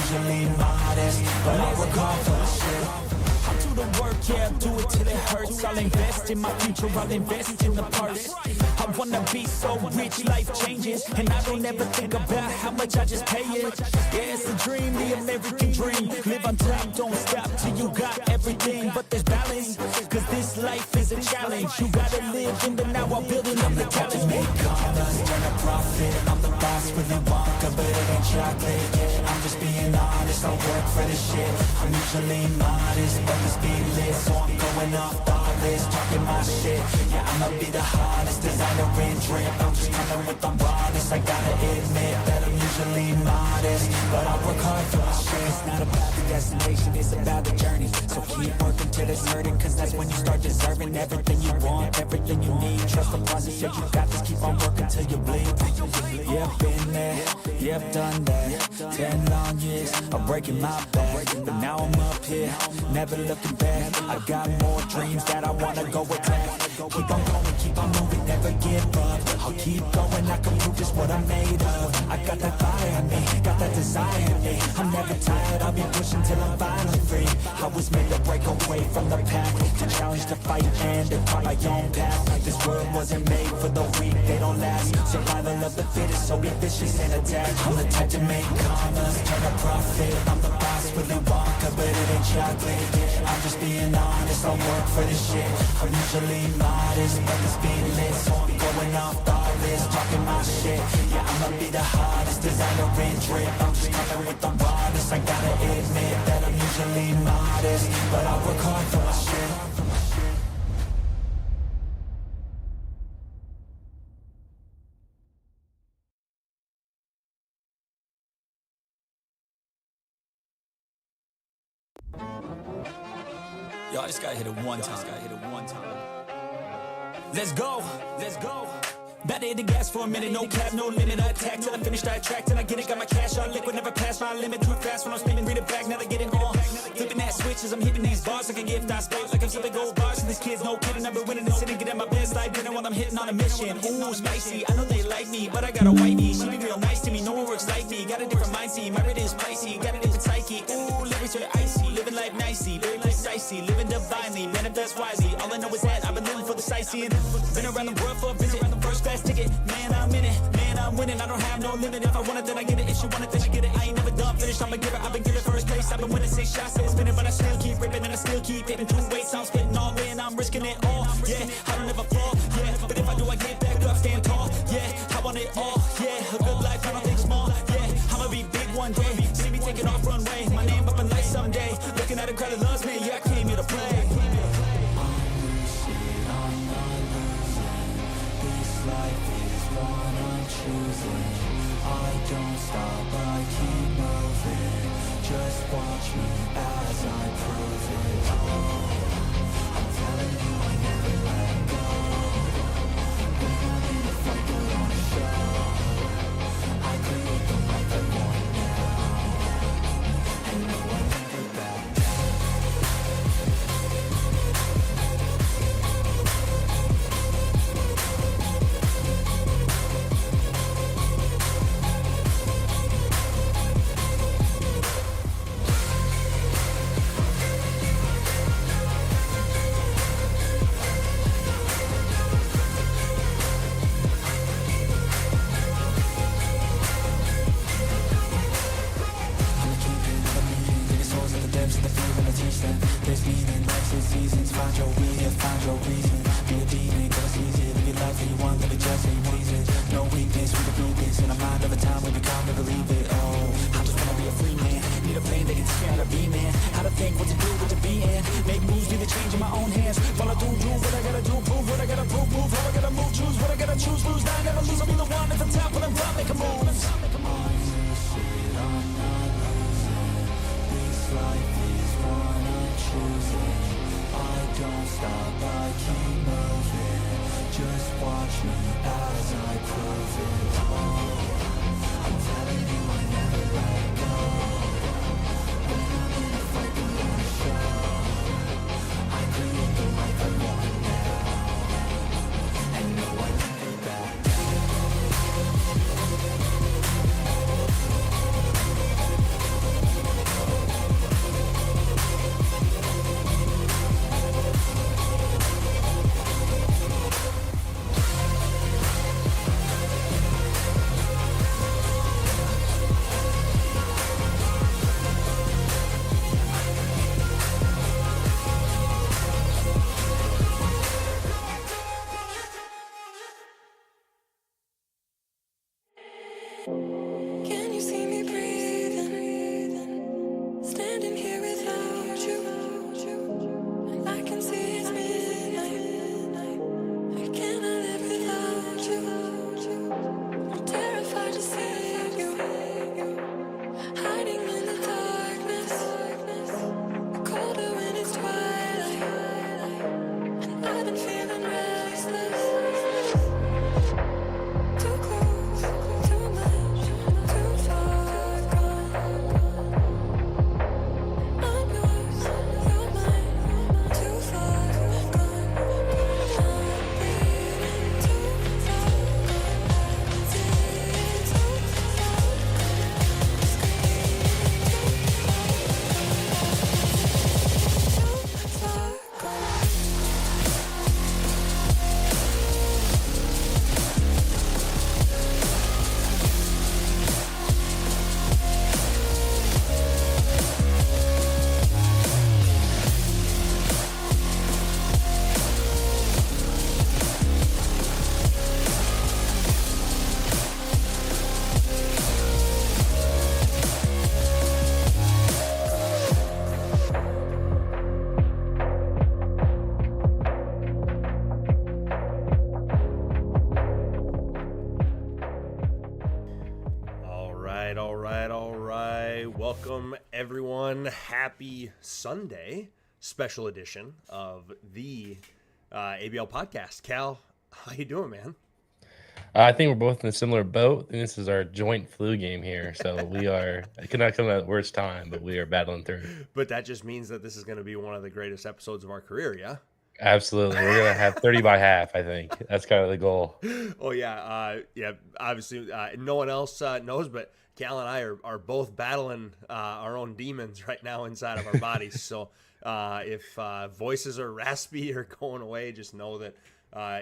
usually modest, but I work hard for the shit. I do the work, yeah, I'll do it till it hurts. I'll invest in my future, I'll invest in the purse. I wanna be so rich, life changes, and I don't ever think about how much I just pay it. Yeah, it's a dream, the American dream. Live on top, don't stop till you got everything. But there's balance, cause this life is a challenge. You gotta live in the now while building up the talent. Make commas, turn a profit. I'm the boss, Willy Wonka, but it ain't chocolate. Yeah, I'm just being honest, I work for this shit. I'm usually modest, but this beat lit, so I'm going off thought list, talking my shit. Yeah, I'ma be the hottest designer in drip. I'm just coming with the rawness. I gotta admit that I'm usually modest, but I work hard for my shit. It's not about the destination, it's about the journey. So keep working till it's certain, cause that's when you start deserving everything you want, everything you need. Trust the process, yeah, you got this. Keep on working till you bleed. Yep, been there, yep, done that. 10 long years of breaking my back, but now I'm up here, never looking back. I got more dreams that I wanna go attack. Keep on going, keep on moving, never give up. I'll keep going, I can prove just what I'm made of. I got that fire in me, got that desire in me. I'm never tired, I'll be pushing till I'm finally free. I was made to break away from the pack, to challenge, to fight, and to find my own path. This world wasn't made for the weak, they don't last. Survival of the fittest, so be vicious and attack. I'm the type to make commas, turn a profit. I'm the boss, Willy Wonka, but it ain't chocolate. Yeah, I'm just being honest, I work for this shit. I'm usually modest, but this beat lit, so I'm going off thought list, talking my shit. Yeah, I'ma be the hottest designer in drip. I'm just coming with the rawness. I gotta admit that I'm usually modest, but I work hard for my shit. Yo, I just gotta hit it one time. Let's go, let's go. About to hit the gas for a minute, no cap, no limit. I attack till I finish, I attract till I get it. Got my cash on liquid, never pass my limit. Too fast when I'm spinning, read it back, now they get it on. Flipping that switch as I'm hitting these bars like a gift I spit, like I'm flipping gold bars. And these kids, no kidding, I've been winning the city, get at my best life dinner while I'm hitting on a mission. Ooh, spicy, I know they like me, but I got a wifey. She be real nice to me, no one works like me. Got a different mindset, my rate is pricey, got a different psyche. Ooh, lyrics are icy, living life nicey, very precisely, living divinely, manifest wisely. All I know is that I've been living for the sightseeing. Been around the world for a visit, first class ticket, man, I'm in it, man, I'm winning. I don't have no limit. If I want it, then I get it. If you want it, then you get it. I ain't never done finished. I'm a giver. I've been giving first place. I've been winning 6 shots, still spinning, but I still keep ripping and I still keep hitting 2 weights. I'm spitting all day and I'm risking it all. Yeah, I don't ever fall. Yeah, but if I do, I get back up, stand tall. Yeah, I want it all. Yeah, a good life, I don't think small. Yeah, I'ma be big one day. See me taking off runway. My name up in lights someday. Looking at a crowd that loves me. Yeah, I came here to play. I don't stop, I keep moving. Just watch me as I prove it. Oh, I'm telling you I never let go. When I'm in a fight, put on a show. I create the life I want now, and no one ever back down. There's meaning, life's the seasons. Find your way here, find your reason. Be a demon, cause it's easy. Live your life that you want, live it just how you please it. No weakness, we can beat this. In a mind of a time when we come to believe it. Oh, I just wanna be a free man. Need a plan that can teach me how to be man. How to think, what to do, what to be in. Make moves, be the change in my own hands. Follow through, do what I gotta do, prove what I gotta prove, move how I gotta move, choose what I gotta choose, lose, die, never lose. I'll be the one at the top when I'm done, make a move. Don't stop, I keep moving. Just watch me as I prove it. Oh, I'm telling you I never let go. When I'm in a fight, put on a show. I create the life I want now, and no one can go back. standing here without you, and I can see it's midnight. I cannot live without you. I'm terrified to see you, hiding in the darkness, colder when it's twilight, and I've been feeling restless. Too close, too much, too far gone. I'm yours, you're mine, too far gone. I'm bleeding too far gone. Seeing too far gone. Screaming too far gone. All right. Welcome, everyone. Happy Sunday, special edition of the ABL podcast. Cal, how you doing, man? I think we're both in a similar boat, and this is our joint flu game here. So we are, it could not come at the worst time, but we are battling through. But that just means that this is going to be one of the greatest episodes of our career, yeah? Absolutely. We're going to have 30 by half, I think. That's kind of the goal. Oh, yeah. Obviously, no one else knows, but Cal and I are both battling our own demons right now inside of our bodies. So if voices are raspy or going away, just know that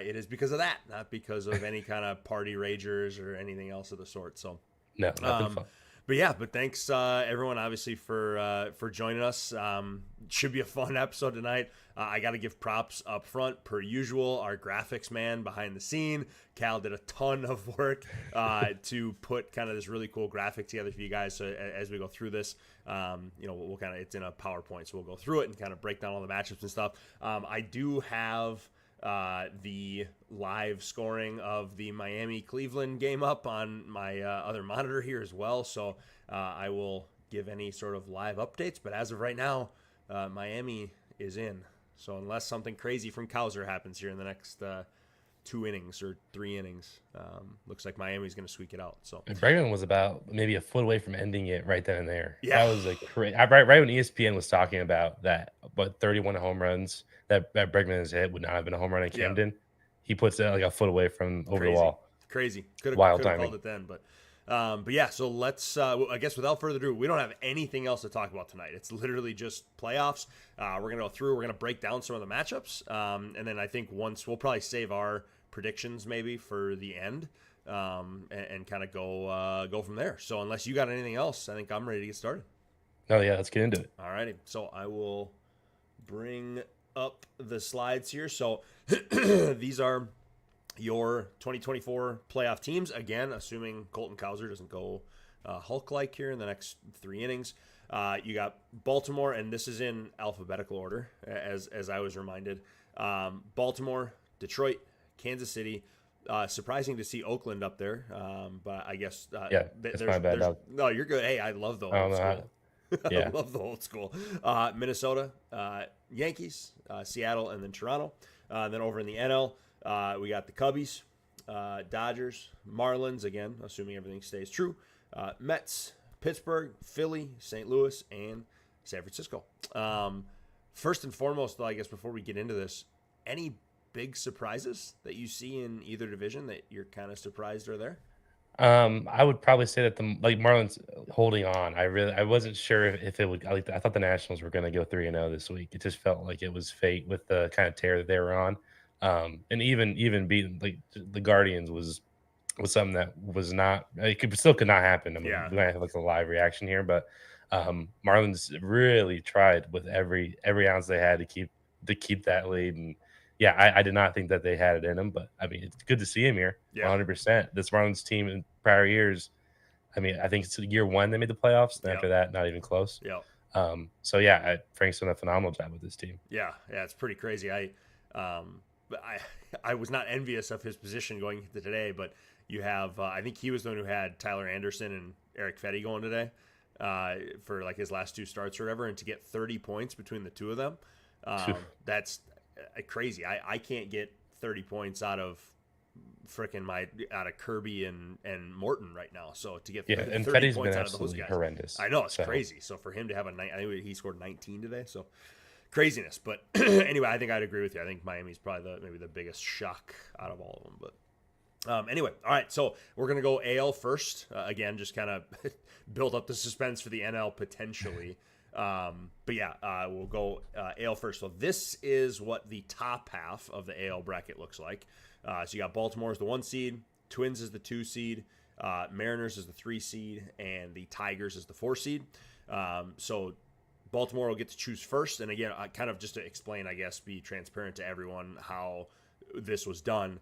it is because of that, not because of any kind of party ragers or anything else of the sort. So No, nothing fun. But thanks everyone, obviously, for joining us. Should be a fun episode tonight. I got to give props up front, per usual. Our graphics man behind the scene, Cal, did a ton of work to put kind of this really cool graphic together for you guys. So as we go through this, we'll kind of, it's in a PowerPoint, so we'll go through it and kind of break down all the matchups and stuff. I do have the live scoring of the Miami-Cleveland game up on my other monitor here as well. So I will give any sort of live updates. But as of right now, Miami is in. So unless something crazy from Cowser happens here in the next 2 innings or 3 innings, looks like Miami's going to squeak it out. So Bregman was about maybe a foot away from ending it right then and there. Yeah. That was like right when ESPN was talking about that, but 31 home runs that Bregman has hit would not have been a home run in Camden. He puts it like a foot away from over the wall. Crazy. Could have called it then, but yeah, so let's, I guess without further ado, we don't have anything else to talk about tonight. It's literally just playoffs. We're going to go through, we're going to break down some of the matchups. And then I think once we'll probably save our predictions maybe for the end, and kind of go from there. So unless you got anything else, I think I'm ready to get started. Oh yeah, let's get into it. All righty. So I will bring up the slides here. So these are your 2024 playoff teams. Again, assuming Colton Cowser doesn't go Hulk-like here in the next 3 innings. You got Baltimore, and this is in alphabetical order, as I was reminded. Baltimore, Detroit, Kansas City. Surprising to see Oakland up there, but I guess that's my bad. No, you're good. Hey, I love the old school. Yeah. I love the old school. Minnesota, Yankees, Seattle, and then Toronto. Then over in the NL, we got the Cubbies, Dodgers, Marlins, again, assuming everything stays true, Mets, Pittsburgh, Philly, St. Louis, and San Francisco. First and foremost, though, I guess before we get into this, any big surprises that you see in either division that you're kind of surprised are there? I would probably say that the Marlins holding on. I wasn't sure if it would. I thought the Nationals were going to go 3-0 this week. It just felt like it was fate with the kind of tear that they were on. And even beating the Guardians was something that was not. It still could not happen. I mean, we might have like a live reaction here, but Marlins really tried with every ounce they had to keep that lead. And yeah, I did not think that they had it in them, but I mean, it's good to see him here. 100%. This Marlins team in prior years, I mean, I think it's year 1 they made the playoffs. And after that, not even close. Yeah. So yeah, Frank's done a phenomenal job with this team. Yeah, it's pretty crazy. But I was not envious of his position going into today, but you have I think he was the one who had Tyler Anderson and Eric Fetty going today for like his last 2 starts or whatever, and to get 30 points between the 2 of them, that's crazy. I can't get 30 points out of Kirby and Morton right now. So to get And 30 Fetty's points been out of those absolutely guys, horrendous. I know it's crazy. So for him to have I think he scored 19 today. So craziness. But anyway, I think I'd agree with you. I think Miami's probably maybe the biggest shock out of all of them. But anyway, all right. So we're gonna go AL first. Again, just kind of build up the suspense for the NL potentially. But yeah, we'll go AL first. So this is what the top half of the AL bracket looks like. So you got Baltimore as the 1 seed, Twins as the 2 seed, Mariners as the 3 seed, and the Tigers as the 4 seed. So Baltimore will get to choose first. And again, kind of just to explain, I guess, be transparent to everyone how this was done.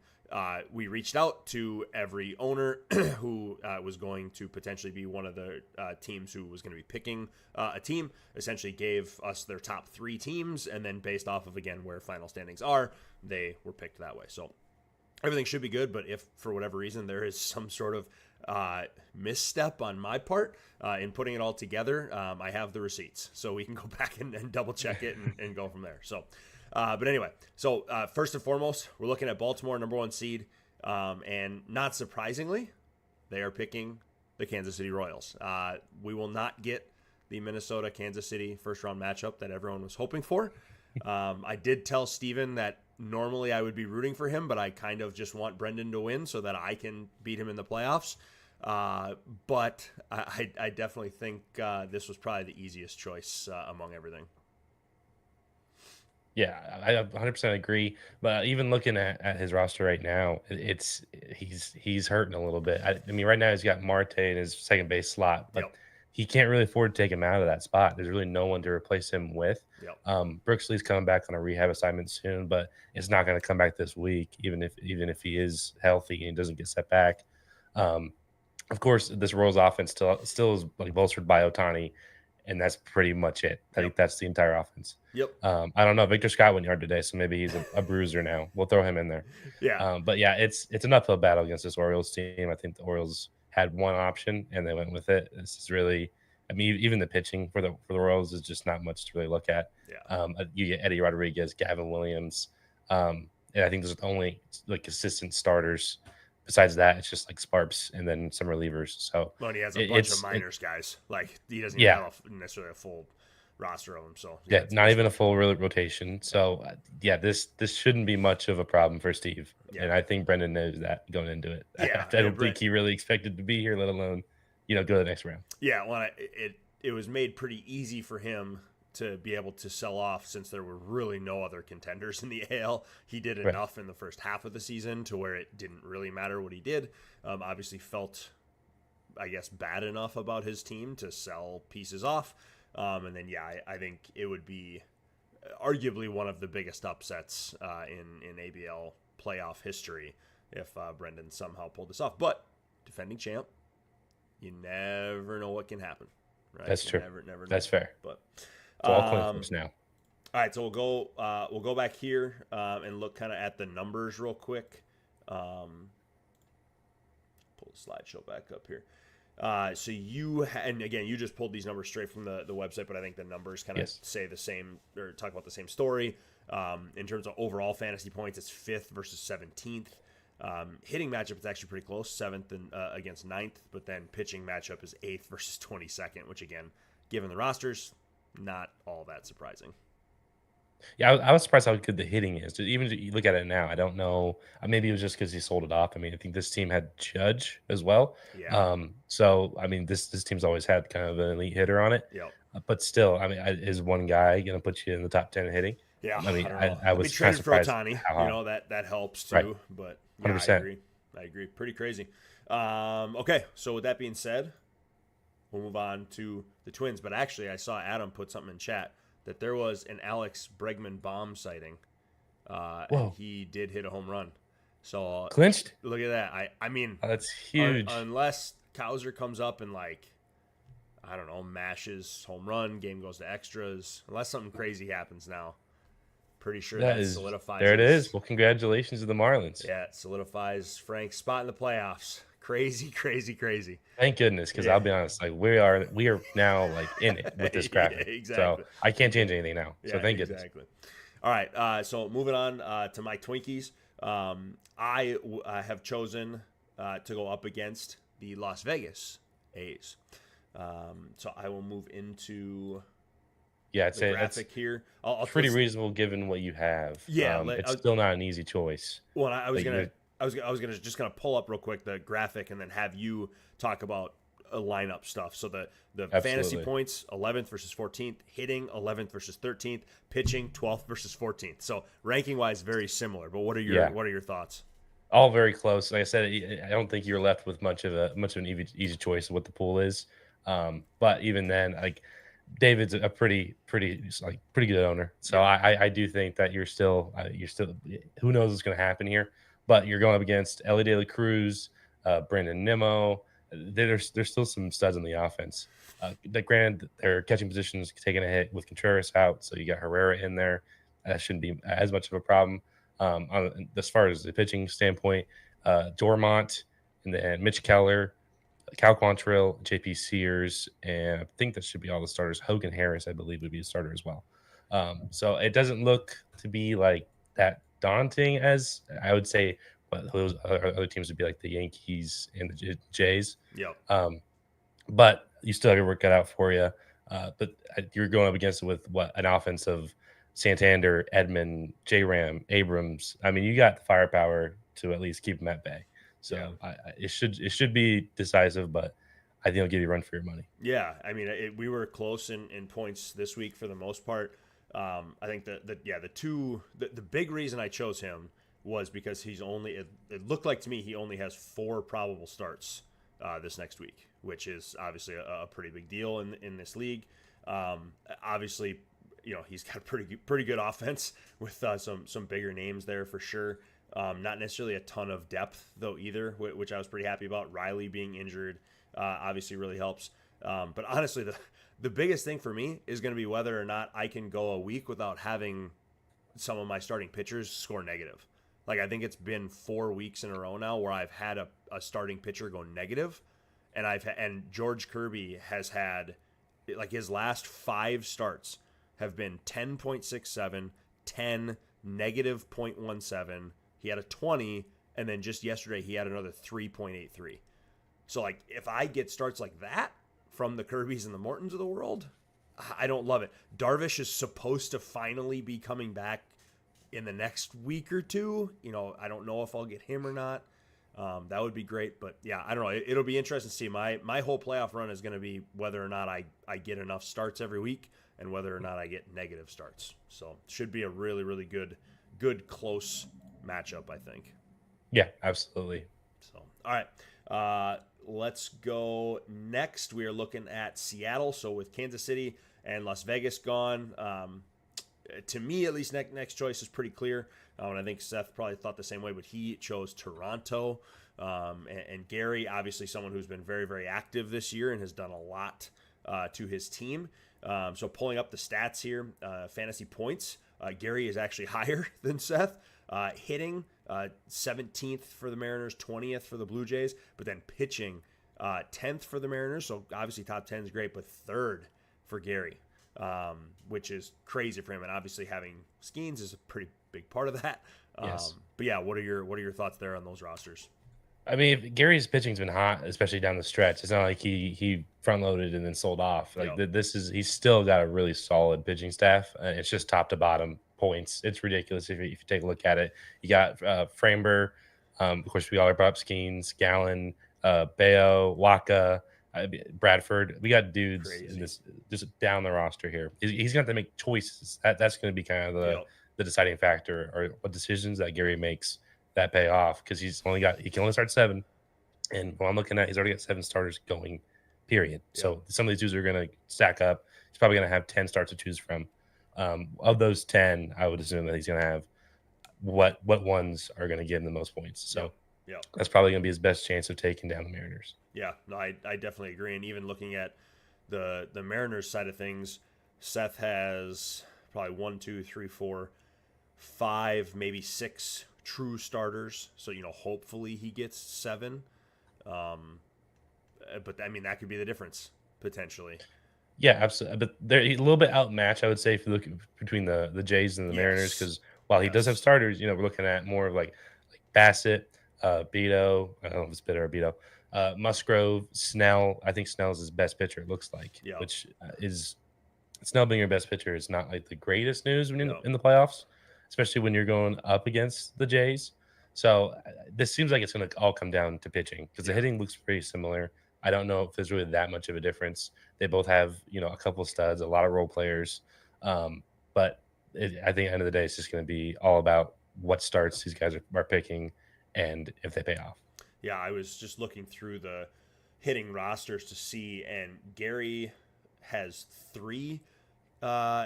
We reached out to every owner who was going to potentially be one of the teams who was going to be picking a team, essentially gave us their top 3 teams, and then based off of, again, where final standings are, they were picked that way. So everything should be good, but if for whatever reason there is some sort of misstep on my part in putting it all together, I have the receipts, so we can go back and double check it and go from there. So but anyway, so first and foremost, we're looking at Baltimore, number 1 seed, and not surprisingly, they are picking the Kansas City Royals. We will not get the Minnesota-Kansas City first-round matchup that everyone was hoping for. I did tell Steven that normally I would be rooting for him, but I kind of just want Brendan to win so that I can beat him in the playoffs. But I definitely think this was probably the easiest choice among everything. Yeah, I 100% agree. But even looking at his roster right now, he's hurting a little bit. I mean, right now he's got Marte in his second base slot, but he can't really afford to take him out of that spot. There's really no one to replace him with. Brooks Lee's coming back on a rehab assignment soon, but it's not going to come back this week, even if he is healthy and doesn't get set back. Of course, this Royals offense still is like bolstered by Ohtani, and that's pretty much it. I think that's the entire offense. I don't know. Victor Scott went yard today, so maybe he's a bruiser now. We'll throw him in there. But yeah, it's an uphill battle against this Orioles team. I think the Orioles had one option and they went with it. This is really, I mean, even the pitching for the Royals is just not much to really look at. You get Eddie Rodriguez, Gavin Williams, and I think there's only like consistent starters. Besides that, it's just like Sparps and then some relievers. So he has a bunch of minors guys. Like he doesn't even have necessarily a full roster of them. So not even a full rotation. So this shouldn't be much of a problem for Steve. And I think Brendan knows that going into it. I don't think he really expected to be here, let alone go to the next round. Well, it was made pretty easy for him to be able to sell off since there were really no other contenders in the AL. He did enough in the first half of the season to where it didn't really matter what he did. Obviously felt, I guess, bad enough about his team to sell pieces off. And then, I think it would be arguably one of the biggest upsets in ABL playoff history if Brendan somehow pulled this off. But defending champ, you never know what can happen. Right? That's true. Never know. That's fair. But it's all coin flips now. All right, so we'll go back here and look kind of at the numbers real quick. Pull the slideshow back up here. So and again, you just pulled these numbers straight from the website, but I think the numbers kind of say the same or talk about the same story. In terms of overall fantasy points, it's 5th versus 17th. Hitting matchup, it's actually pretty close, 7th and against 9th, but then pitching matchup is 8th versus 22nd, which again, given the rosters, not all that surprising. Yeah, I was surprised how good the hitting is. Even if you look at it now, I don't know. Maybe it was just because he sold it off. I mean, I think this team had Judge as well. So I mean, this team's always had kind of an elite hitter on it. But still, I mean, is one guy going to put you in the top 10 in hitting? I mean, I was traded for Ohtani. That helps too. But 100%. I agree. Pretty crazy. Okay, so with that being said, we'll move on to the Twins. But actually, I saw Adam put something in chat that there was an Alex Bregman bomb sighting, and he did hit a home run. So clinched. Look at that. I mean, that's huge. Unless Kauser comes up and I don't know, mashes home run, game goes to extras, unless something crazy happens now. Pretty sure that solidifies. There it is. Well, congratulations to the Marlins. Yeah, it solidifies Frank's spot in the playoffs. Crazy, crazy, crazy. Thank goodness, because I'll be honest, like we are now like in it with this graphic. Yeah, exactly. So I can't change anything now. So thank goodness. Exactly. All right. So moving on to my Twinkies. I have chosen to go up against the Las Vegas A's. So I will move into I'd the say graphic here. I'll pretty reasonable given what you have. Yeah, it's still not an easy choice. Well, I was gonna pull up real quick the graphic and then have you talk about a lineup stuff. So the fantasy points 11th versus 14th, hitting 11th versus 13th, pitching 12th versus 14th. So ranking wise, very similar. But what are your thoughts? All very close. Like I said, I don't think you're left with much of an easy choice of what the pool is. But even then, like David's a pretty good owner. So I do think that you're still who knows what's going to happen here. But you're going up against Ellie De La Cruz, Brandon Nimmo. There's still some studs in the offense. Granted, their catching positions taking a hit with Contreras out, so you got Herrera in there. That shouldn't be as much of a problem. As far as the pitching standpoint, Dormont and then Mitch Keller, Cal Quantrill, JP Sears, and I think that should be all the starters. Hogan Harris, I believe, would be a starter as well. So it doesn't look to be like that daunting as I would say. But those other teams would be like the Yankees and the Jays. Yeah. But you still have to work that out for you. But you're going up against it with an offense of Santander, Edman, J-Ram, Abrams. I mean, you got the firepower to at least keep them at bay. So it should be decisive, but I think it'll give you a run for your money. Yeah, I mean, we were close in points this week for the most part. I think the big reason I chose him was because he's it looked like to me he only has 4 probable starts this next week, which is obviously a pretty big deal in this league. Obviously, he's got pretty good offense with some bigger names there for sure. Not necessarily a ton of depth though either, which I was pretty happy about. Riley being injured obviously really helps. But honestly, the biggest thing for me is going to be whether or not I can go a week without having some of my starting pitchers score negative. Like, I think it's been 4 weeks in a row now where I've had a starting pitcher go negative, and George Kirby has had, like, his last 5 starts have been 10.67, 10, negative 0.17. He had a 20, and then just yesterday he had another 3.83. So, like, if I get starts like that from the Kirbys and the Mortons of the world, I don't love it. Darvish is supposed to finally be coming back in the next week or two. I don't know if I'll get him or not. That would be great, but yeah, I don't know. It'll be interesting to see. My whole playoff run is going to be whether or not I get enough starts every week and whether or not I get negative starts. So should be a really, really good close matchup, I think. Yeah, absolutely. So, all right. Let's go next. We are looking at Seattle. So with Kansas City and Las Vegas gone, to me, at least, next choice is pretty clear. And I think Seth probably thought the same way, but he chose Toronto. And Gary, obviously someone who's been very, very active this year and has done a lot to his team. So pulling up the stats here, fantasy points, Gary is actually higher than Seth. Hitting, 17th for the Mariners, 20th for the Blue Jays, but then pitching, 10th for the Mariners. So obviously top 10 is great, but 3rd for Gary. Which is crazy for him, and obviously having Skeens is a pretty big part of that. Yes. But yeah, what are your thoughts there on those rosters? I mean, Gary's pitching's been hot, especially down the stretch. It's not like he front loaded and then sold off. Like he's still got a really solid pitching staff. It's just top to bottom points. It's ridiculous if you take a look at it. You got Framber, of course we all brought up Skeens, Gallen, Bayo, Waka, Bradford. We got dudes in this just down the roster here. He's going to have to make choices. That's going to be kind of the deciding factor, or what decisions that Gary makes that pay off, because he can only start 7, and what I'm looking at, he's already got 7 starters going, period. So some of these dudes are going to stack up. He's probably going to have 10 starts to choose from. Of those 10, I would assume that he's going to have what ones are going to give him the most points. So that's probably going to be his best chance of taking down the Mariners. Yeah, no, I definitely agree. And even looking at the Mariners side of things, Seth has probably 1, 2, 3, 4, 5, maybe 6 true starters. So, hopefully he gets 7. But I mean, that could be the difference potentially. Yeah, absolutely. But they're a little bit outmatched, I would say, if you look between the Jays and the Mariners, Yes. because while he does have Yes. starters, we're looking at more of like Bassett, Beto. I don't know if it's Bitter or Beto. Musgrove, Snell. I think Snell's his best pitcher. It looks like, Yep. which is Snell being your best pitcher is not like the greatest news when you're Yep. in the playoffs, especially when you're going up against the Jays. So this seems like it's going to all come down to pitching because the Yeah. hitting looks pretty similar. I don't know if there's really that much of a difference. They both have, a couple of studs, a lot of role players. But I think at the end of the day, it's just going to be all about what starts these guys are picking and if they pay off. Yeah, I was just looking through the hitting rosters to see, and Gary has 3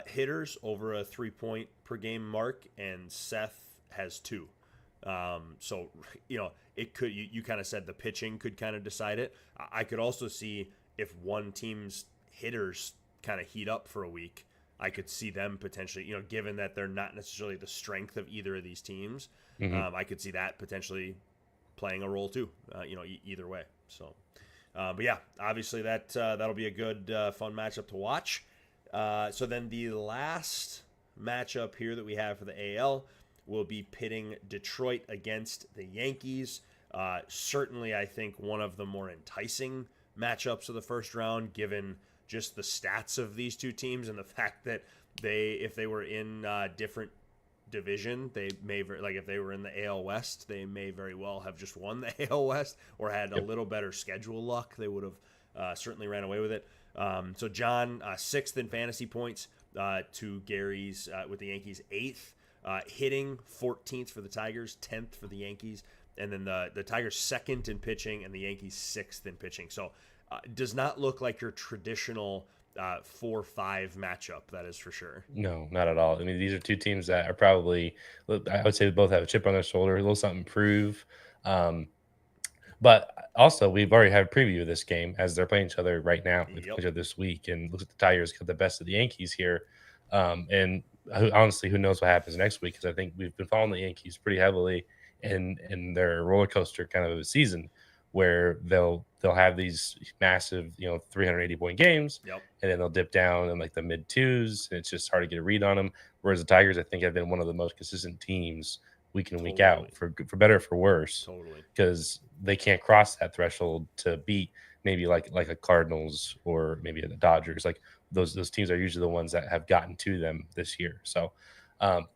hitters over a 3-point per game mark, and Seth has 2. So it could, you kind of said the pitching could kind of decide it. I could also see if one team's hitters kind of heat up for a week, I could see them potentially, given that they're not necessarily the strength of either of these teams. I could see that potentially playing a role too, either way. So, but yeah, obviously that'll be a good, fun matchup to watch. So then the last matchup here that we have for the AL will be pitting Detroit against the Yankees. Certainly, I think one of the more enticing matchups of the first round, given just the stats of these two teams and the fact that if they were in different division, they may, like if they were in the AL West, they may very well have just won the AL West or had a little better schedule luck. They would have certainly ran away with it. So John, 6th in fantasy points to Gary's with the Yankees 8th. Hitting 14th for the Tigers, 10th for the Yankees, and then the Tigers 2nd in pitching and the Yankees 6th in pitching. So does not look like your traditional 4-5 matchup, that is for sure. No, not at all. I mean, these are two teams that are probably, I would say, they both have a chip on their shoulder, a little something to prove. But also, we've already had a preview of this game as they're playing each other right now, each other this week, and looks like the Tigers got the best of the Yankees here. And honestly, who knows what happens next week? Because I think we've been following the Yankees pretty heavily in their roller coaster kind of a season, where they'll have these massive 380-point games, Yep. and then they'll dip down in like the mid 2s, and it's just hard to get a read on them. Whereas the Tigers, I think, have been one of the most consistent teams week in, week out, for better or for worse. Totally. Because they can't cross that threshold to beat maybe like a Cardinals or maybe the Dodgers. Like those teams are usually the ones that have gotten to them this year. So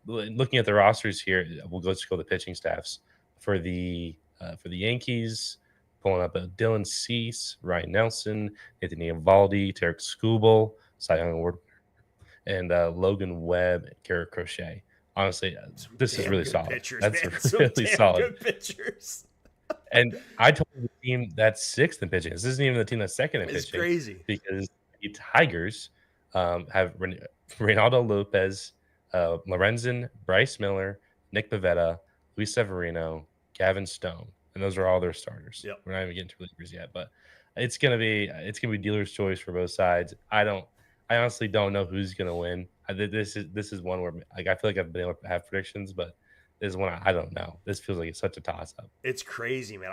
looking at the rosters here, we'll go to the pitching staffs for the Yankees. Pulling up Dylan Cease, Ryan Nelson, Anthony Eovaldi, Tarek Skubal, Cy Young Award, and Logan Webb, and Garrett Crochet. Honestly, this is really solid. Pitchers, That's man. really solid. Good pitchers. And I told the team that's 6th in pitching. This isn't even the team that's 2nd in pitching. It's crazy because the Tigers have Reynaldo Lopez, Lorenzen, Bryce Miller, Nick Pivetta, Luis Severino, Gavin Stone, and those are all their starters. Yep. We're not even getting to relievers yet, but it's gonna be dealer's choice for both sides. I honestly don't know who's gonna win. This is one where I feel like I've been able to have predictions, but this is one I don't know. This feels like it's such a toss up. It's crazy, man.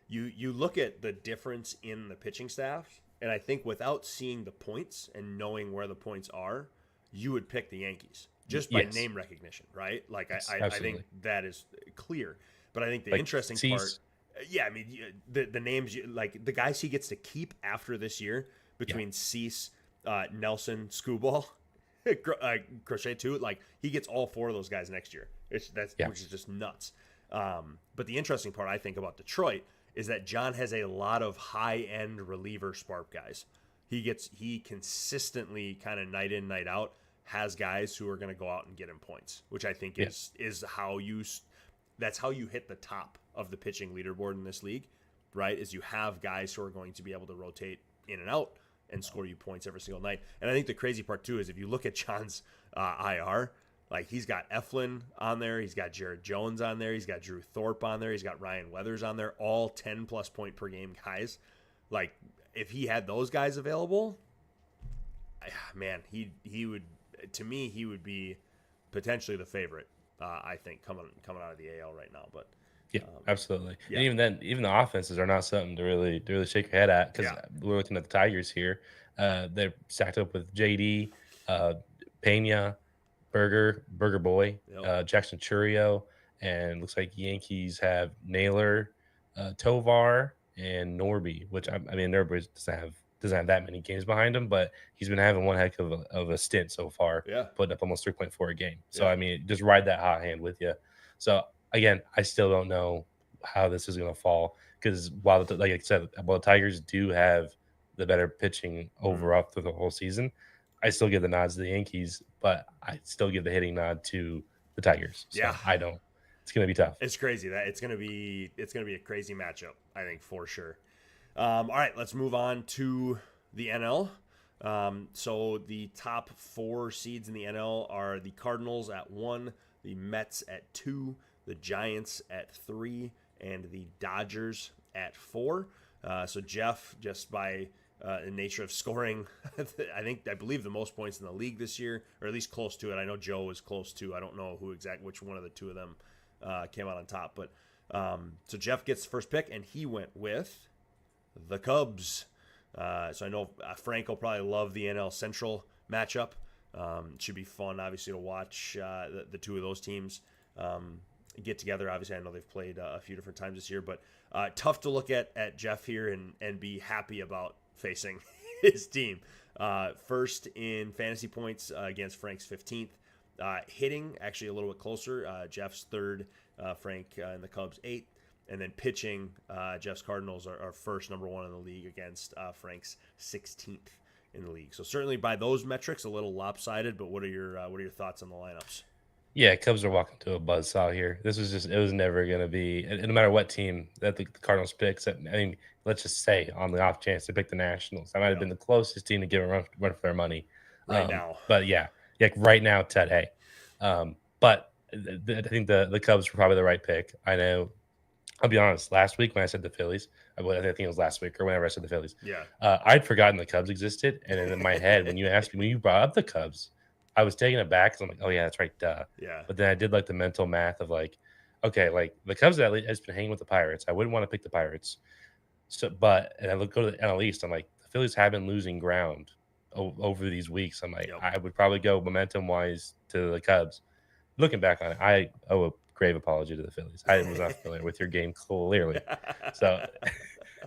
You look at the difference in the pitching staff, and I think without seeing the points and knowing where the points are, you would pick the Yankees just by name recognition, right? Like I think that is clear. But I think the interesting part, I mean, the names, like the guys he gets to keep after this year between Cease, Nelson, Skubal, Crochet too. Like he gets all 4 of those guys next year. Which is just nuts. But the interesting part I think about Detroit is that John has a lot of high-end reliever spark guys. He consistently kind of night in, night out has guys who are going to go out and get him points, which I think is how that's how you hit the top of the pitching leaderboard in this league, right? Is you have guys who are going to be able to rotate in and out and score you points every single night. And I think the crazy part too is if you look at John's IR, like he's got Eflin on there, he's got Jared Jones on there, he's got Drew Thorpe on there, he's got Ryan Weathers on there, all 10+ point per game guys. Like if he had those guys available, man, he would, to me, he would be potentially the favorite. I think coming out of the AL right now, but Yeah, absolutely. yeah. And even then, even the offenses are not something to really shake your head at, because Yeah. we're looking at the Tigers here. They're stacked up with JD, Pena, Burger Boy, Yep. Jackson Churio, and looks like Yankees have Naylor, Tovar, and Norby. Which I mean, Norby doesn't have that many games behind him, but he's been having one heck of a stint so far, Yeah. putting up almost 3.4 a game. So Yeah. I mean, just ride that hot hand with you. So again, I still don't know how this is going to fall, because like I said, while the Tigers do have the better pitching overall through the whole season, I still give the nods to the Yankees, but I still give the hitting nod to the Tigers. So Yeah. I don't. It's going to be tough. It's crazy that it's gonna be a crazy matchup, I think, for sure. All right, let's move on to the NL. So the top 4 seeds in the NL are the Cardinals at 1, the Mets at 2, the Giants at 3, and the Dodgers at 4. So Jeff, just by the nature of scoring, I believe the most points in the league this year, or at least close to it. I know Joe was close to. I don't know which one of the two of them came out on top, but so Jeff gets the first pick, and he went with the Cubs. So I know Frank will probably love the NL Central matchup. It should be fun, obviously, to watch the two of those teams get together. Obviously, I know they've played a few different times this year, but tough to look at Jeff here and be happy about facing his team. First in fantasy points against Frank's 15th. Hitting, actually a little bit closer. Jeff's 3rd, Frank and the Cubs 8th. And then pitching, Jeff's Cardinals are first, number 1 in the league against Frank's 16th in the league. So certainly by those metrics, a little lopsided. But what are your thoughts on the lineups? Yeah, Cubs are walking to a buzzsaw here. It was never going to be, and no matter what team that the Cardinals pick. I mean, let's just say on the off chance they pick the Nationals, that might have been the closest team to give a run for their money Right now. But yeah, right now today. But I think the Cubs were probably the right pick. I know. I'll be honest. Last week when I said the Phillies, I think it was last week or whenever I said the Phillies. Yeah. I'd forgotten the Cubs existed, and then in my head, when you brought up the Cubs, I was taken aback because I'm like, oh yeah, that's right, duh. Yeah. But then I did like the mental math of like, okay, like the Cubs has been hanging with the Pirates. I wouldn't want to pick the Pirates. So, and I go to the NL East. I'm like, the Phillies have been losing ground over these weeks. I'm like, I would probably go momentum wise to the Cubs. Looking back on it, I owe a grave apology to the Phillies. I was not familiar with your game clearly. So,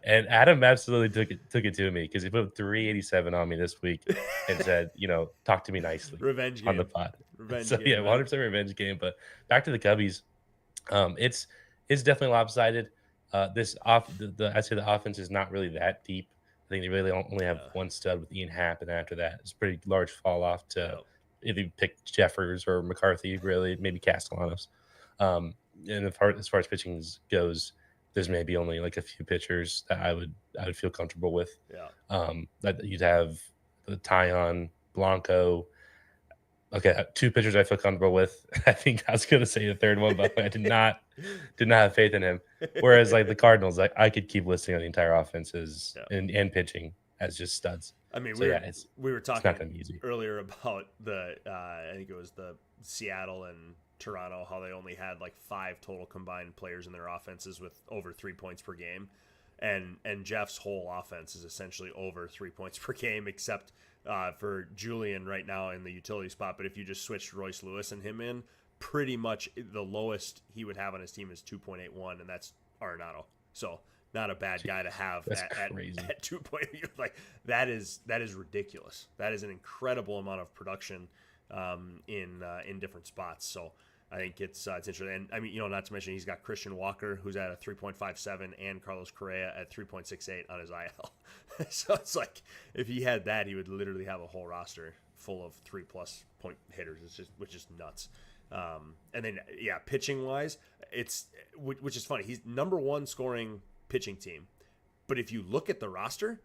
and Adam absolutely took it to me because he put 387 on me this week and said, talk to me nicely. Revenge game. On the pod. Revenge so, game. Yeah, 100% revenge game. But back to the Cubbies. It's definitely lopsided. I'd say the offense is not really that deep. I think they really only have one stud with Ian Happ, and after that, it's a pretty large fall off to if you pick Jeffers or McCarthy, really, maybe Castellanos. And as far as pitching goes, there's maybe only like a few pitchers that I would feel comfortable with. Yeah. That you'd have the Tyon, Blanco. Okay, 2 pitchers I feel comfortable with. I think I was going to say the third one, but I did not have faith in him. Whereas like the Cardinals, I could keep listing on the entire offenses and pitching as just studs. I mean, we were talking easy. earlier about the I think it was the Seattle and Toronto, how they only had like 5 total combined players in their offenses with over 3 points per game, and Jeff's whole offense is essentially over 3 points per game, except for Julian right now in the utility spot. But if you just switched Royce Lewis and him in, pretty much the lowest he would have on his team is 2.81, and that's Arenado. So not a bad guy to have at 2 point. Like that is ridiculous. That is an incredible amount of production in different spots. So I think it's interesting. And I mean, not to mention he's got Christian Walker, who's at a 3.57, and Carlos Correa at 3.68 on his IL. So it's like if he had that, he would literally have a whole roster full of 3+ point hitters. Which is nuts. And then pitching wise, which is funny. He's number 1 scoring pitching team, but if you look at the roster,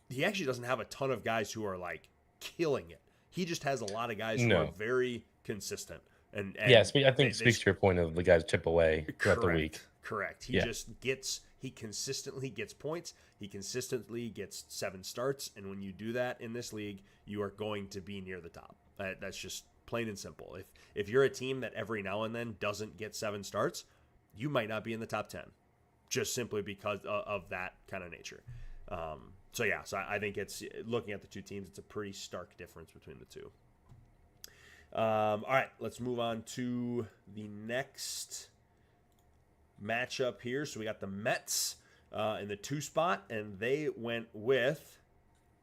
he actually doesn't have a ton of guys who are like killing it. He just has a lot of guys who are very consistent. And I think it speaks to your point of the guys chip away throughout the week. Correct. He just gets he consistently gets points. He consistently gets 7 starts. And when you do that in this league, you are going to be near the top. That's just plain and simple. If you're a team that every now and then doesn't get 7 starts, you might not be in the top 10, just simply because of that kind of nature. So I think it's, looking at the two teams, it's a pretty stark difference between the two. All right, let's move on to the next matchup here. So we got the Mets in the 2 spot, and they went with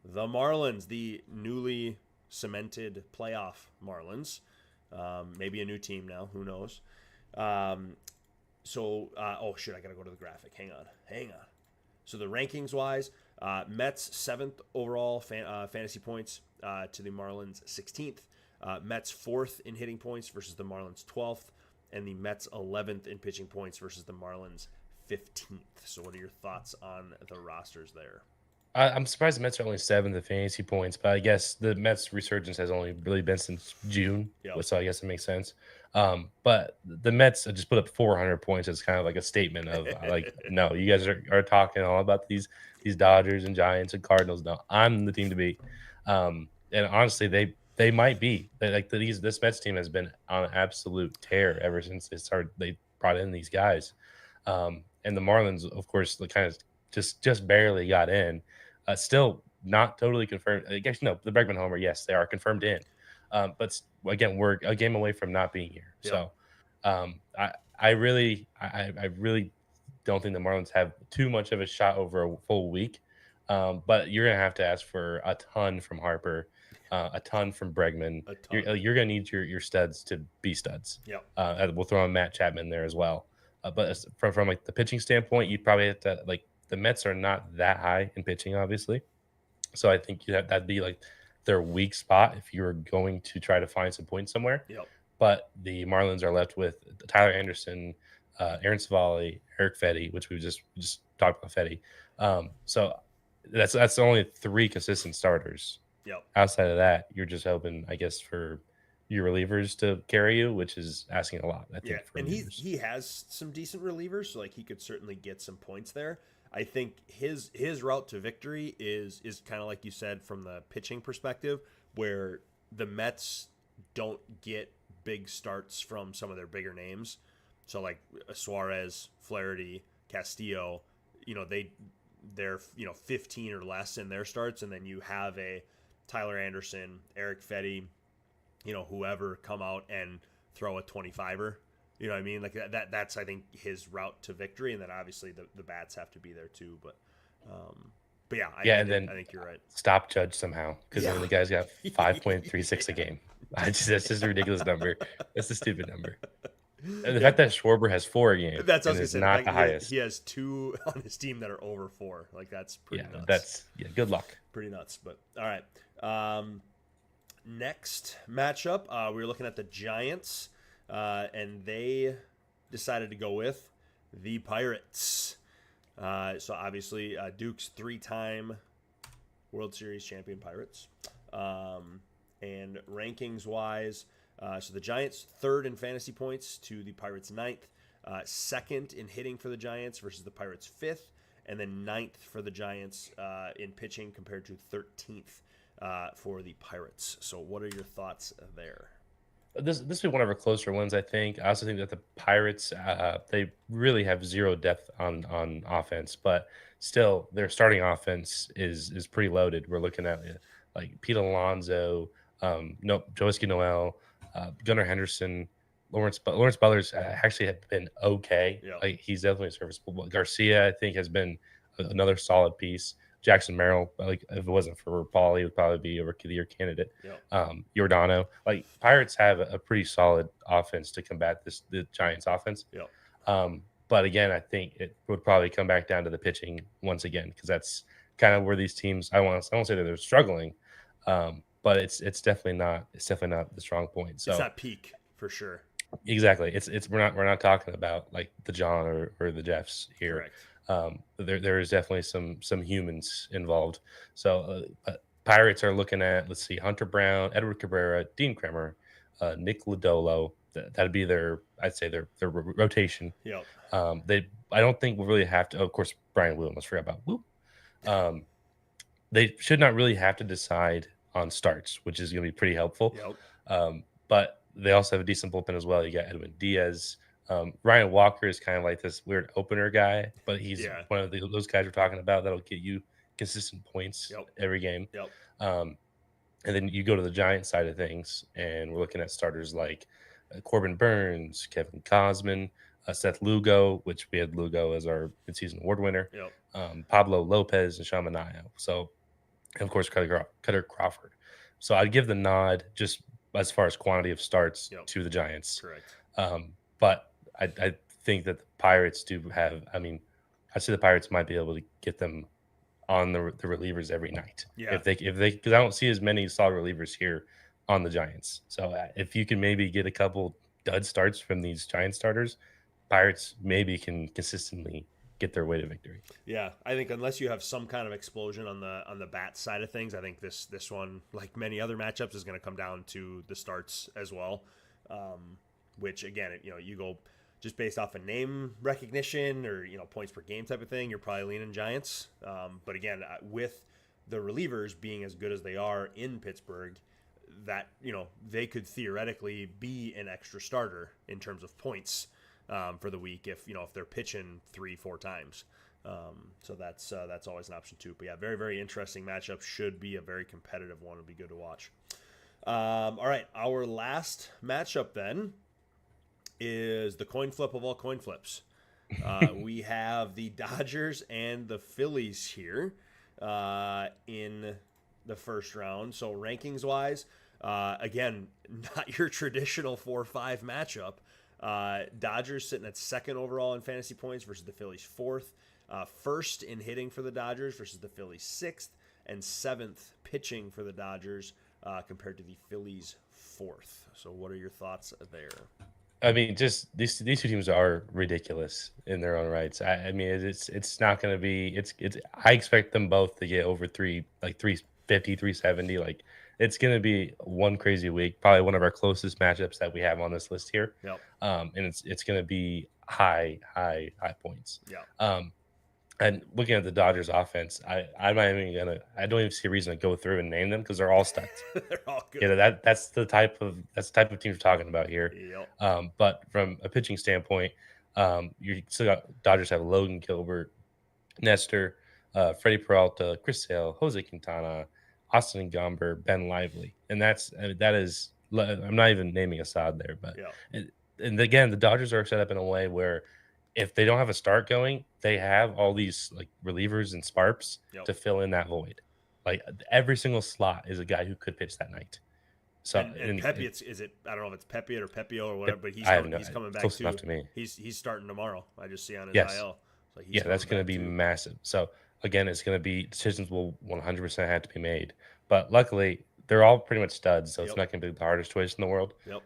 the Marlins, the newly cemented playoff Marlins. Maybe a new team now, who knows? I gotta go to the graphic. Hang on. So the rankings wise, Mets 7th overall fantasy points to the Marlins 16th. Mets 4th in hitting points versus the Marlins 12th, and the Mets 11th in pitching points versus the Marlins 15th. So what are your thoughts on the rosters there? I'm surprised the Mets are only 7th in fantasy points, but I guess the Mets resurgence has only really been since June, so I guess it makes sense. But the Mets just put up 400 points as kind of like a statement of like, no, you guys are talking all about these Dodgers and Giants and Cardinals. No, I'm the team to beat. And honestly, they might be. This Mets team has been on an absolute tear ever since they brought in these guys. And the Marlins, of course, kind of just barely got in. Still not totally confirmed. I guess the Bregman homer, yes, they are confirmed in. But again, we're a game away from not being here. Yep. So I really don't think the Marlins have too much of a shot over a full week. But you're gonna have to ask for a ton from Harper, a ton from Bregman. You're gonna need your studs to be studs. Yep. We'll throw in Matt Chapman there as well. But from like the pitching standpoint, you probably have to the Mets are not that high in pitching, obviously. So I think that'd be like their weak spot if you were going to try to find some points somewhere. Yep. But the Marlins are left with Tyler Anderson, Aaron Savali, Eric Fetty, which we just talked about Fetty. So that's only 3 consistent starters. Yep. Outside of that, you're just hoping, I guess, for your relievers to carry you, which is asking a lot, I think. Yeah, and he has some decent relievers, so like he could certainly get some points there. I think his route to victory is kind of like you said from the pitching perspective, where the Mets don't get big starts from some of their bigger names. So like Suarez, Flaherty, Castillo, they're 15 or less in their starts, and then you have a Tyler Anderson, Eric Fetty, whoever come out and throw a 25er. You know what I mean? Like that's I think his route to victory, and then obviously the bats have to be there too. But yeah, I think you're right. Stop Judge somehow, because then the guy's got 5.36 a game. That's just a ridiculous number. That's a stupid number. And the fact that Schwarber has 4 a game, that's what I was is not the highest. He has 2 on his team that are over 4. Like that's pretty nuts. Good luck. Pretty nuts. But all right. Next matchup, we were looking at the Giants. And they decided to go with the Pirates. So obviously, Duke's 3-time World Series champion Pirates. And rankings-wise, so the Giants 3rd in fantasy points to the Pirates 9th. 2nd in hitting for the Giants versus the Pirates 5th. And then 9th for the Giants in pitching compared to 13th for the Pirates. So what are your thoughts there? This will be one of our closer ones, I think. I also think that the Pirates, they really have 0 depth on offense, but still their starting offense is pretty loaded. We're looking at like Pete Alonso, Joeski Noel, Gunnar Henderson, Lawrence Butler's actually have been okay. Yeah. Like he's definitely serviceable. But Garcia, I think, has been another solid piece. Jackson Merrill, like if it wasn't for Paul, he would probably be a Rookie of the Year candidate. Yep. Giordano, like Pirates have a pretty solid offense to combat the Giants' offense. Yep. But again, I think it would probably come back down to the pitching once again, because that's kind of where these teams. I won't say that they're struggling, but it's definitely not the strong point. So it's not peak for sure. Exactly. It's we're not talking about like the John or the Jeffs here. Correct. There is definitely some humans involved. So Pirates are looking at, let's see, Hunter Brown, Edward Cabrera, Dean Kremer, Nick Lodolo. That'd be their rotation. Yep. I don't think we'll really have to. Of course, Brian Will. Let's forget about Whoop. Um, they should not really have to decide on starts, which is going to be pretty helpful. Yep. But they also have a decent bullpen as well. You got Edwin Diaz. Ryan Walker is kind of like this weird opener guy, but he's Yeah. one of those guys we're talking about that'll get you consistent points Yep. every game. Yep. And then you go to the Giants side of things, and we're looking at starters like Corbin Burns, Kevin Cosman, Seth Lugo, which we had Lugo as our midseason award winner, Yep. Pablo Lopez, and Shamanaya. So, and of course, Cutter Crawford. So I'd give the nod just as far as quantity of starts Yep. to the Giants. Correct. But I think that the Pirates do have. I mean, I see the Pirates might be able to get them on the relievers every night. Yeah. If they because I don't see as many solid relievers here on the Giants. So if you can maybe get a couple dud starts from these Giant starters, Pirates maybe can consistently get their way to victory. Yeah, I think unless you have some kind of explosion on the bat side of things, I think this one, like many other matchups, is going to come down to the starts as well. Which again, you go just based off of name recognition or points per game type of thing, you're probably leaning Giants. But again, with the relievers being as good as they are in Pittsburgh, that they could theoretically be an extra starter in terms of points for the week if they're pitching 3-4 times. So that's always an option too. But yeah, very, very interesting matchup. Should be a very competitive one. It'll be good to watch. All right, our last matchup then is the coin flip of all coin flips. We have the Dodgers and the Phillies here in the first round. So rankings wise, again, not your traditional 4-5 matchup. Dodgers sitting at second overall in fantasy points versus the Phillies fourth. First in hitting for the Dodgers versus the Phillies sixth, and seventh pitching for the Dodgers compared to the Phillies fourth. So what are your thoughts there? I mean, just these two teams are ridiculous in their own rights. I mean, it's not going to be it's. I expect them both to get over 350, 370. Like it's going to be one crazy week. Probably one of our closest matchups that we have on this list here. Yep. And it's going to be high points. Yeah. And looking at the Dodgers offense, I'm not even gonna. I don't even see a reason to go through and name them because they're all studs. They're all good. That's the type of teams we're talking about here. Yep. But from a pitching standpoint, you still got Dodgers have Logan Gilbert, Nestor, Freddie Peralta, Chris Sale, Jose Quintana, Austin Gomber, Ben Lively, and that is. I'm not even naming Assad there, but Yeah. and again, the Dodgers are set up in a way where if they don't have a start going, they have all these like relievers and sparps Yep. to fill in that void. Like every single slot is a guy who could pitch that night. So and Pepe, is it? I don't know if it's Pepe or Pepio or whatever, but he's coming back close too. enough to me. He's starting tomorrow. I just see on his Yes. IL. So That's going to be massive. So again, it's going to be decisions will 100% have to be made. But luckily, they're all pretty much studs, so it's not going to be the hardest choice in the world. Yep.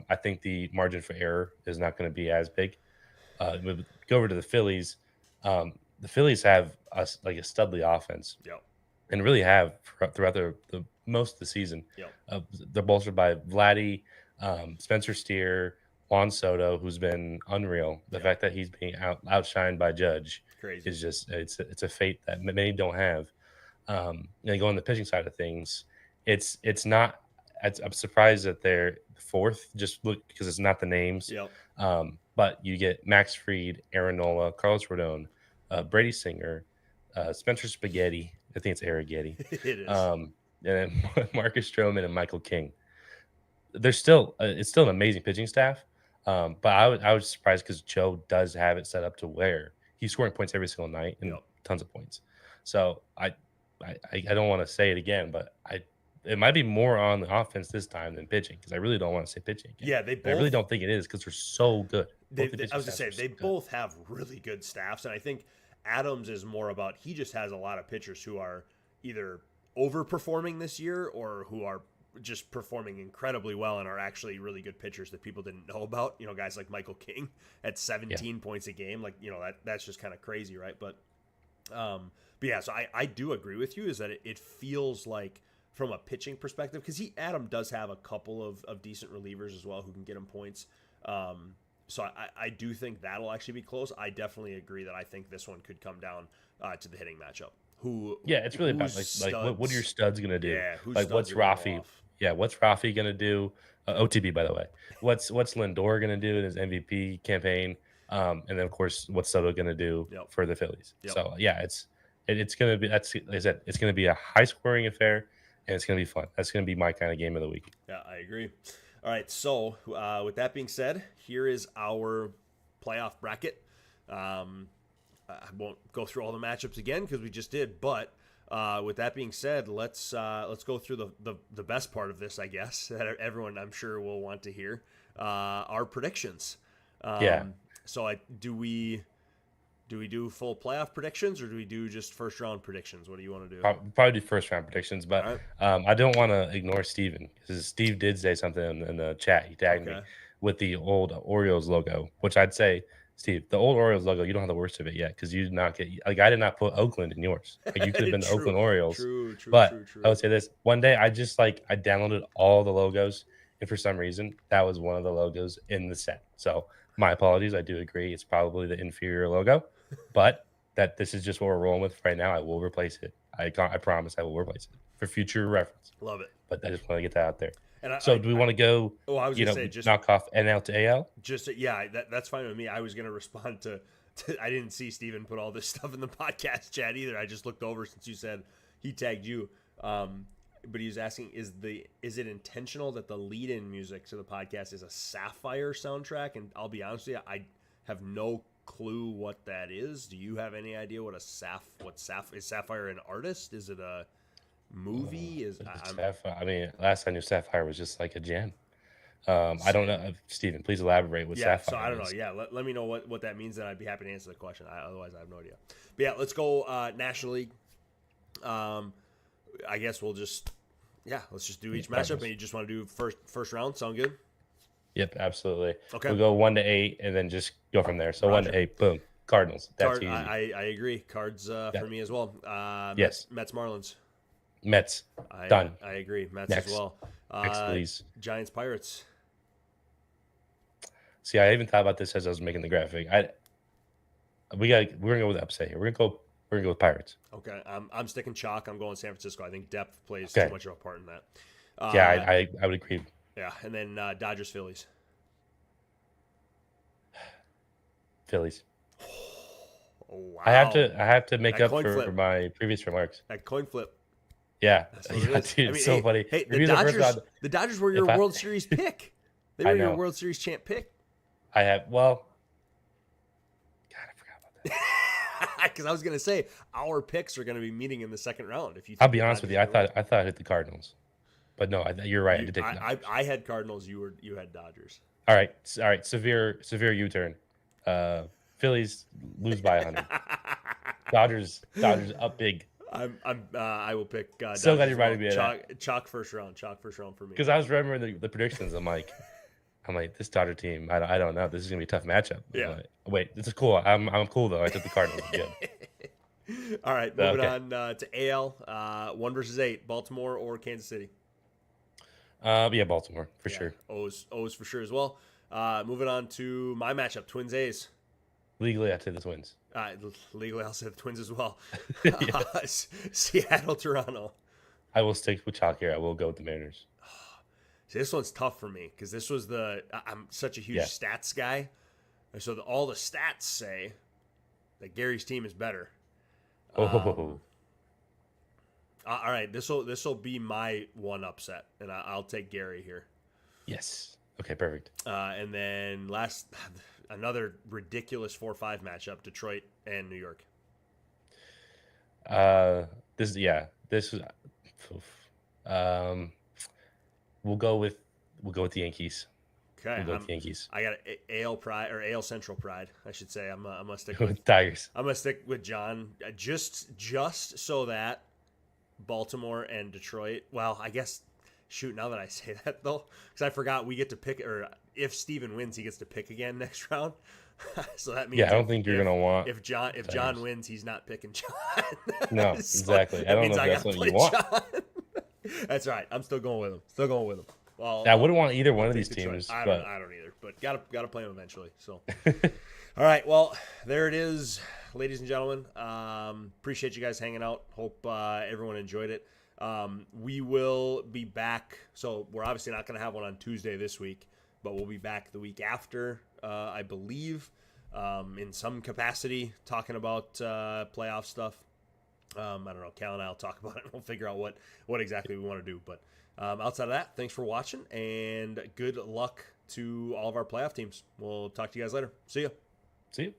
I think the margin for error is not going to be as big. Go over to the Phillies. The Phillies have a studly offense. Yep. And really have throughout the most of the season. Yep. They're bolstered by Vladdy, Spencer Steer, Juan Soto, who's been unreal. The fact that he's being outshined by Judge is just it's a fate that many don't have. Going on the pitching side of things, it's not. I'm surprised that they're fourth. Just look because it's not the names. Yep. But you get Max Fried, Aaron Nola, Carlos Rodon, Brady Singer, Spencer Spaghetti. I think it's Arrighetti. It is. And then Marcus Stroman and Michael King. There's still it's still an amazing pitching staff. But I was surprised because Joe does have it set up to where he's scoring points every single night and tons of points. So I don't want to say it again, but it might be more on the offense this time than pitching because I really don't want to say pitching again. Yeah, I really don't think it is because they're so good. I was going to say, they both have really good staffs, and I think Adams is more about he just has a lot of pitchers who are either overperforming this year or who are just performing incredibly well and are actually really good pitchers that people didn't know about. Guys like Michael King at 17 points a game. Like, that's just kind of crazy, right? But yeah, so I do agree with you is that it feels like from a pitching perspective, because Adam does have a couple of decent relievers as well who can get him points. So I do think that'll actually be close. I definitely agree that I think this one could come down to the hitting matchup. It's really about like what are your studs gonna do? Yeah, whose Like studs what's are gonna go Rafi? off? Yeah, what's Rafi gonna do? OTB by the way. What's Lindor gonna do in his MVP campaign? And then of course what's Soto gonna do Yep. for the Phillies? Yep. So yeah, it's gonna be like I said, it's gonna be a high scoring affair and it's gonna be fun. That's gonna be my kind of game of the week. Yeah, I agree. All right, so with that being said, here is our playoff bracket. I won't go through all the matchups again because we just did, but with that being said, let's go through the best part of this, I guess, that everyone I'm sure will want to hear, our predictions. Yeah. So do we do full playoff predictions or do we do just first round predictions? What do you want to do? Probably do first round predictions, but All I don't want to ignore Steven because Steve did say something in the chat. He tagged me with the old Orioles logo, which I'd say, Steve, the old Orioles logo, you don't have the worst of it yet because you did not get I did not put Oakland in yours. Like you could have been the Oakland Orioles. True. But I would say this: one day I just I downloaded all the logos, and for some reason that was one of the logos in the set. So my apologies. I do agree it's probably the inferior logo, but that this is just what we're rolling with right now. I will replace it. I promise I will replace it for future reference. Love it. But I just want to get that out there. And do we want to go? Oh, I was gonna say just knock off NL to AL. That's fine with me. I was gonna respond to I didn't see Steven put all this stuff in the podcast chat either. I just looked over since you said he tagged you. But he was asking, is it intentional that the lead-in music to the podcast is a Sapphire soundtrack? And I'll be honest with you, I have no clue what that is. Do you have any idea what is Sapphire an artist? Is it a movie? I mean, last I knew Sapphire was just like a gem. I don't know, Steven, please elaborate what Sapphire so I don't is. know. Yeah, let me know what that means, and I'd be happy to answer the question. Otherwise, I have no idea. But yeah, let's go National League. I guess let's just do each matchup, and you just want to do first round. Sound good? Yep, absolutely. Okay. We'll go 1 to 8 and then just go from there. So Roger. 1 to 8, boom. Cardinals. That's easy. I agree. Cards for me as well. Yes. Mets Marlins. Mets. Done. I agree. Mets Next. as well. Next, please. Giants Pirates. See, I even thought about this as I was making the graphic. We're gonna go with upset here. We're gonna go with Pirates. Okay. I'm sticking chalk. I'm going San Francisco. I think depth plays too much of a part in that. I would agree. Yeah, and then Dodgers Phillies. Phillies. Oh, wow. I have to make up for flip. my previous remarks. That coin flip. Yeah, Dude, it's so funny. Hey, the Dodgers were your World Series pick. They were your World Series champ pick. God, I forgot about that. Because I was gonna say our picks are gonna be meeting in the second round. I'll be honest with you, I thought I hit the Cardinals, but no, you're right. I had Cardinals. You had Dodgers. All right. Severe U-turn. Phillies lose by 100. Dodgers up big. I will pick. So glad you reminded me of that. Chalk first round for me. Because I was remembering the predictions. I'm like, this Dodger team. I don't know. This is gonna be a tough matchup. Yeah. Wait, this is cool. I'm cool though. I took the Cardinals. Good. All right, moving on to AL. 1 versus 8. Baltimore or Kansas City. Yeah, Baltimore for sure. O's for sure as well. Moving on to my matchup, Twins A's. Legally, I'd say the Twins. Legally, I'll say the Twins as well. Seattle, Toronto. I will stick with chalk here. I will go with the Mariners. See, this one's tough for me because this was I'm such a huge stats guy. And so all the stats say that Gary's team is better. All right, this will be my one upset, and I'll take Gary here. Yes. Okay, perfect. And then another ridiculous 4-5 matchup: Detroit and New York. This is. We'll go with the Yankees. Okay, we'll go with the Yankees. I got AL pride or AL Central pride, I should say. I'm gonna stick with Tigers. I'm gonna stick with John, just so that Baltimore and Detroit. Well, I guess. Shoot, now that I say that though, because I forgot we get to pick, or if Steven wins, he gets to pick again next round. So that means I don't think you're gonna want. If John wins, he's not picking John. No, so exactly. I don't know if that's what you want. That's right. I'm still going with him. Well, I wouldn't want either one of take these Detroit. teams. I But don't either. But gotta play them eventually. So, all right. Well, there it is, ladies and gentlemen. Appreciate you guys hanging out. Hope everyone enjoyed it. We will be back. So we're obviously not going to have one on Tuesday this week, but we'll be back the week after, I believe, in some capacity, talking about playoff stuff. I don't know. Cal and I will talk about it. And we'll figure out what exactly we want to do. But outside of that, thanks for watching, and good luck to all of our playoff teams. We'll talk to you guys later. See ya. see you.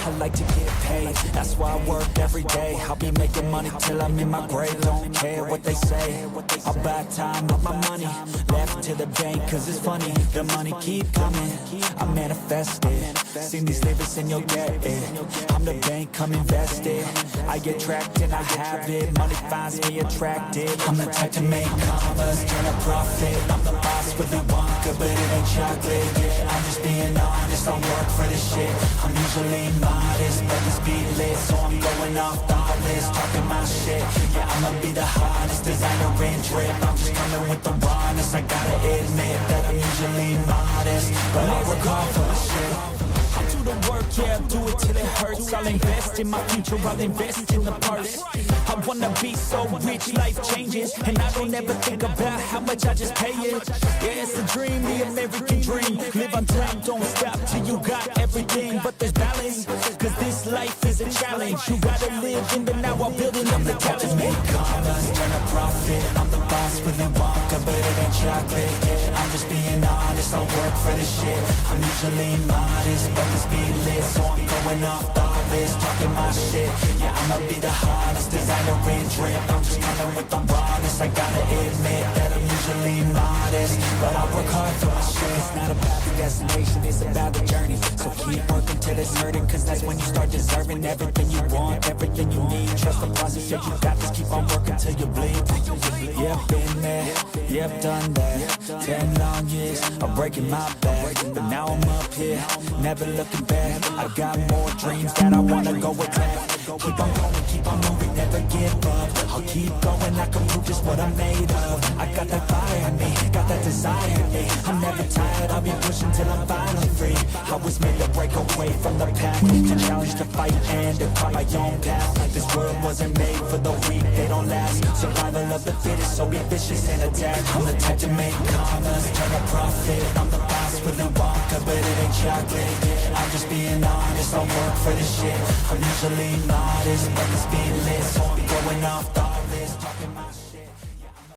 I like to get paid, that's why I work every day. I'll be making money till I'm in my grave. Don't care what they say, I'll buy time with my money. Left to the bank, cause it's funny, the money keep coming. I manifest it, seen these lyrics and you'll get it. I'm the bank, come invest it. I get tracked and I have it, money finds me attractive. I'm the type to make commas, turn a profit. I'm the boss with the Wonka, but it ain't chocolate. Yeah, I'm just being honest, I work for this shit. I'm usually modest, but this beat lit, so I'm going off thoughtless, talking my shit. Yeah, I'ma be the hottest designer in drip. I'm just coming with the rawness. I gotta admit that I'm usually modest, but I work hard for my shit. I do the work, yeah, I'll do it till it hurts. I'll invest in my future, I'll invest in the purse. I wanna be so rich, life changes, and I don't ever think about how much I just pay it. Yeah, it's a dream, the American dream. Live on top, don't stop till you got everything. But there's balance, cause this life is a challenge. You gotta live in the now while building up the talent. Make commas, turn a profit. I'm the boss with the Wonka, but it ain't chocolate. Yeah, I'm just being honest, I work for this shit. I'm usually modest, but this beat lit, so I'm going off thoughtless, talking my shit. Yeah, I'ma be the hottest designer in drip. I'm just coming with the rawness. I gotta admit that I'm usually modest, but I work hard for my shit. It's not about the destination, it's about the journey. So keep working till it's certain, cause that's when you start deserving everything you want, everything you need. Trust the process, yeah, you got this. Keep on working till you bleed. Yep, been there, yep, done that. 10 long years of breaking my back, but now I'm up here, never looking back. I got more dreams that I wanna go attack. Keep on going, keep on moving, never give up. I'll keep going, I can prove just what I'm made of. I got that fire in me, got that desire in me. I'm never tired, I'll be pushing till I'm finally free. I was made to break away from the pack, to challenge, to fight, and to carve my own path. This world wasn't made for the weak, they don't last. Survival of the fittest, so be vicious and attack. I'm the type to make commas, turn a profit. I'm the boss with the Wonka, but it ain't chocolate. Yeah, I'm just being honest, I work for this shit. I'm usually modest, but this beat lit, so I'm going off thoughtless, talking my shit.